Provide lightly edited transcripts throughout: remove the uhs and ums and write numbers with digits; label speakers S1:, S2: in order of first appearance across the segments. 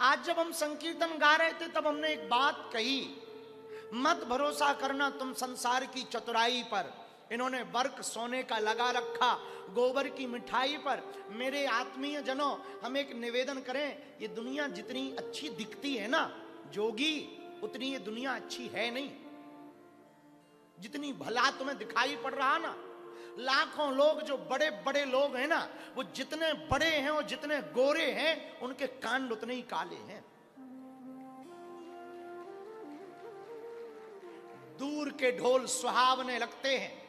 S1: आज जब हम संकीर्तन गा रहे थे तब हमने एक बात कही, मत भरोसा करना तुम संसार की चतुराई पर। इन्होंने वर्क सोने का लगा रखा गोबर की मिठाई पर। मेरे आत्मीय जनों, हम एक निवेदन करें, ये दुनिया जितनी अच्छी दिखती है ना जोगी, उतनी ये दुनिया अच्छी है नहीं। जितनी भला तुम्हें दिखाई पड़ रहा ना, लाखों लोग जो बड़े बड़े लोग हैं ना, वो जितने बड़े हैं और जितने गोरे हैं, उनके कांड उतने ही काले हैं। दूर के ढोल सुहावने लगते हैं।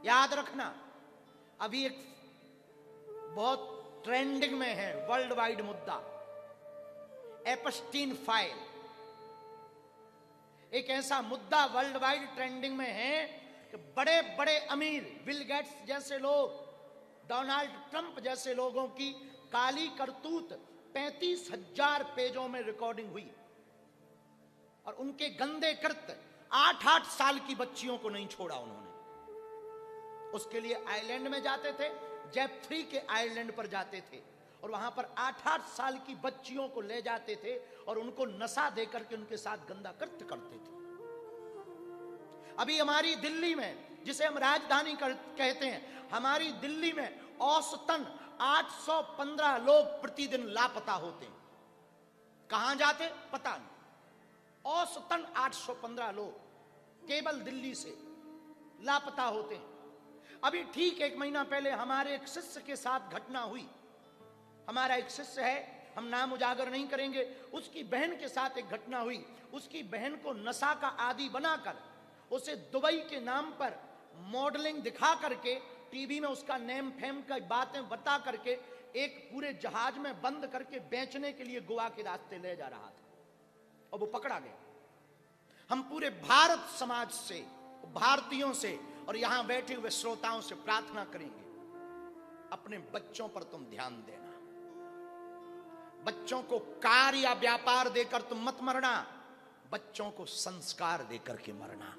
S1: याद रखना, अभी एक बहुत ट्रेंडिंग में है वर्ल्ड वाइड मुद्दा, एपस्टीन फाइल। एक ऐसा मुद्दा वर्ल्ड वाइड ट्रेंडिंग में है कि बड़े बड़े अमीर, बिल गेट्स जैसे लोग, डोनाल्ड ट्रंप जैसे लोगों की काली करतूत 35,000 पेजों में रिकॉर्डिंग हुई और उनके गंदे कृत्य 8-8 साल की बच्चियों को नहीं छोड़ा उन्होंने। उसके लिए आयरलैंड में जाते थे, जेफ्री के आयरलैंड पर जाते थे और वहां पर 8-8 साल की बच्चियों को ले जाते थे और उनको नशा देकर के उनके साथ गंदा कृत्य करते थे। अभी हमारी दिल्ली में, जिसे हम राजधानी कहते हैं, हमारी दिल्ली में औसतन 815 लोग प्रतिदिन लापता होते हैं। कहां जाते पता नहीं, औसतन 815 लोग केवल दिल्ली से लापता होते हैं। अभी ठीक 1 महीना पहले हमारे एक शिष्य के साथ घटना हुई। हमारा एक शिष्य है, हम नाम उजागर नहीं करेंगे, उसकी बहन के साथ एक घटना हुई। उसकी बहन को नशा का आदी बनाकर उसे दुबई के नाम पर मॉडलिंग दिखा करके, टीवी में उसका नेम फेम का बातें बता करके एक पूरे जहाज में बंद करके बेचने के लिए गोवा के रास्ते ले जा रहा था और वो पकड़ा गया। हम पूरे भारत समाज से, भारतीयों से और यहां बैठे हुए श्रोताओं से प्रार्थना करेंगे, अपने बच्चों पर तुम ध्यान देना। बच्चों को कार्य या व्यापार देकर तुम मत मरना, बच्चों को संस्कार देकर के मरना।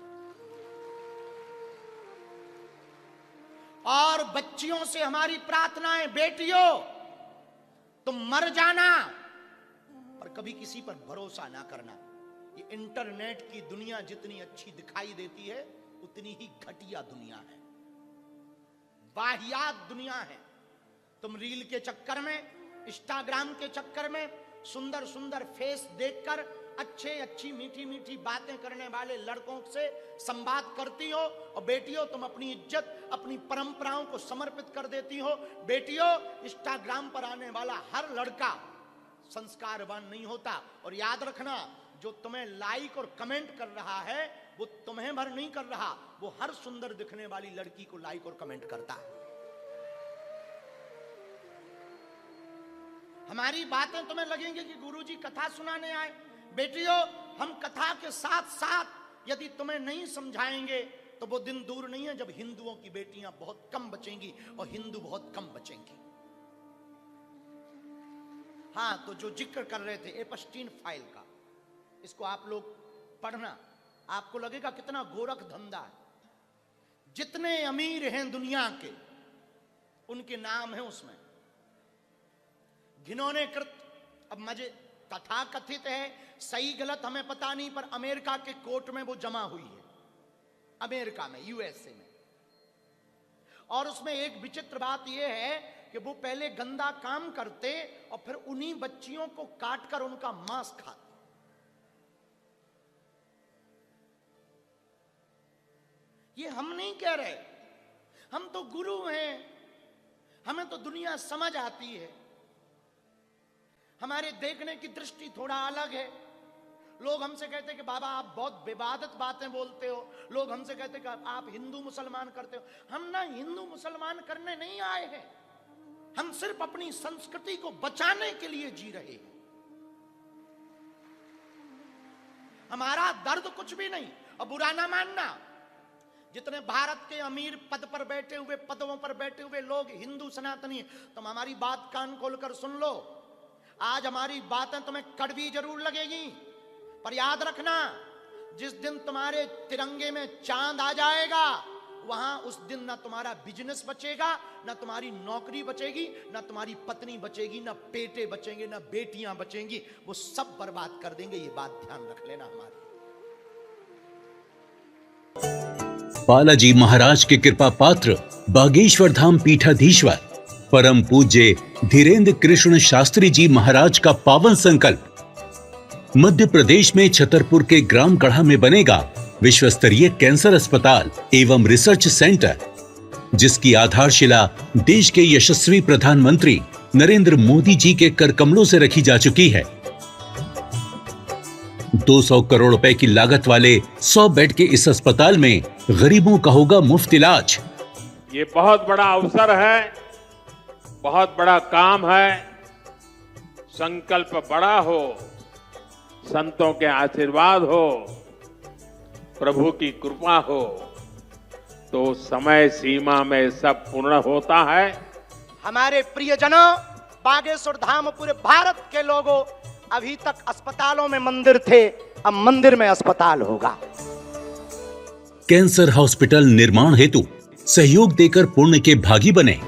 S1: और बच्चियों से हमारी प्रार्थनाएं, बेटियों तुम मर जाना पर कभी किसी पर भरोसा ना करना। ये इंटरनेट की दुनिया जितनी अच्छी दिखाई देती है, उतनी ही घटिया दुनिया है, वाहियात दुनिया है। तुम रील के चक्कर में, इंस्टाग्राम के चक्कर में सुंदर सुंदर फेस देखकर अच्छी मीठी मीठी बातें करने वाले लड़कों से संवाद करती हो और बेटियों तुम अपनी इज्जत, अपनी परंपराओं को समर्पित कर देती हो। बेटियों, इंस्टाग्राम पर आने वाला हर लड़का संस्कारवान नहीं होता। और याद रखना, जो तुम्हें लाइक और कमेंट कर रहा है वो तुम्हें भर नहीं कर रहा, वो हर सुंदर दिखने वाली लड़की को लाइक और कमेंट करता है। हमारी बातें तुम्हें लगेंगे कि गुरुजी कथा सुनाने आए। बेटियों, हम कथा के साथ साथ यदि तुम्हें नहीं समझाएंगे तो वो दिन दूर नहीं है जब हिंदुओं की बेटियां बहुत कम बचेंगी और हिंदू बहुत कम बचेंगे। हाँ, तो जो जिक्र कर रहे थे एपस्टीन फाइल का, इसको आप लोग पढ़ना, आपको लगेगा कितना गोरख धंधा है। जितने अमीर हैं दुनिया के, उनके नाम है उसमें। घिनौने कृत, अब मजे तथा कथित है, सही गलत हमें पता नहीं, पर अमेरिका के कोर्ट में वो जमा हुई है, अमेरिका में, यूएसए में। और उसमें एक विचित्र बात यह है कि वो पहले गंदा काम करते और फिर उन्हीं बच्चियों को काटकर उनका मांस खाते। ये हम नहीं कह रहे, हम तो गुरु हैं, हमें तो दुनिया समझ आती है, हमारे देखने की दृष्टि थोड़ा अलग है। लोग हमसे कहते हैं कि बाबा आप बहुत विवादित बातें बोलते हो, लोग हमसे कहते हैं कि आप हिंदू मुसलमान करते हो। हम ना हिंदू मुसलमान करने नहीं आए हैं, हम सिर्फ अपनी संस्कृति को बचाने के लिए जी रहे हैं। हमारा दर्द कुछ भी नहीं। और बुरा ना मानना, जितने भारत के अमीर पद पर बैठे हुए, पदों पर बैठे हुए लोग हिंदू सनातनी, तुम हमारी बात कान खोलकर सुन लो। आज हमारी बातें तुम्हें कड़वी जरूर लगेगी, पर याद रखना, जिस दिन तुम्हारे तिरंगे में चांद आ जाएगा वहां उस दिन ना तुम्हारा बिजनेस बचेगा, ना तुम्हारी नौकरी बचेगी, ना तुम्हारी पत्नी बचेगी, ना बेटे बचेंगे, ना बेटियां बचेंगी। वो सब बर्बाद कर देंगे। ये बात ध्यान रख लेना हमारी।
S2: बालाजी महाराज के कृपा पात्र बागेश्वर धाम पीठाधीश्वर परम पूज्य धीरेन्द्र कृष्ण शास्त्री जी महाराज का पावन संकल्प। मध्य प्रदेश में छतरपुर के ग्राम गढ़ा में बनेगा विश्व स्तरीय कैंसर अस्पताल एवं रिसर्च सेंटर, जिसकी आधारशिला देश के यशस्वी प्रधानमंत्री नरेंद्र मोदी जी के कर कमलों से रखी जा चुकी है। 200 करोड़ रुपए की लागत वाले 100 बेड के इस अस्पताल में गरीबों का होगा मुफ्त इलाज।
S3: ये बहुत बड़ा अवसर है, बहुत बड़ा काम है। संकल्प बड़ा हो, संतों के आशीर्वाद हो, प्रभु की कृपा हो, तो समय सीमा में सब पूर्ण होता है।
S1: हमारे प्रियजनों, बागेश्वर धाम पूरे भारत के लोगों, अभी तक अस्पतालों में मंदिर थे, अब मंदिर में अस्पताल होगा।
S2: कैंसर हॉस्पिटल निर्माण हेतु सहयोग देकर पुण्य के भागी बने।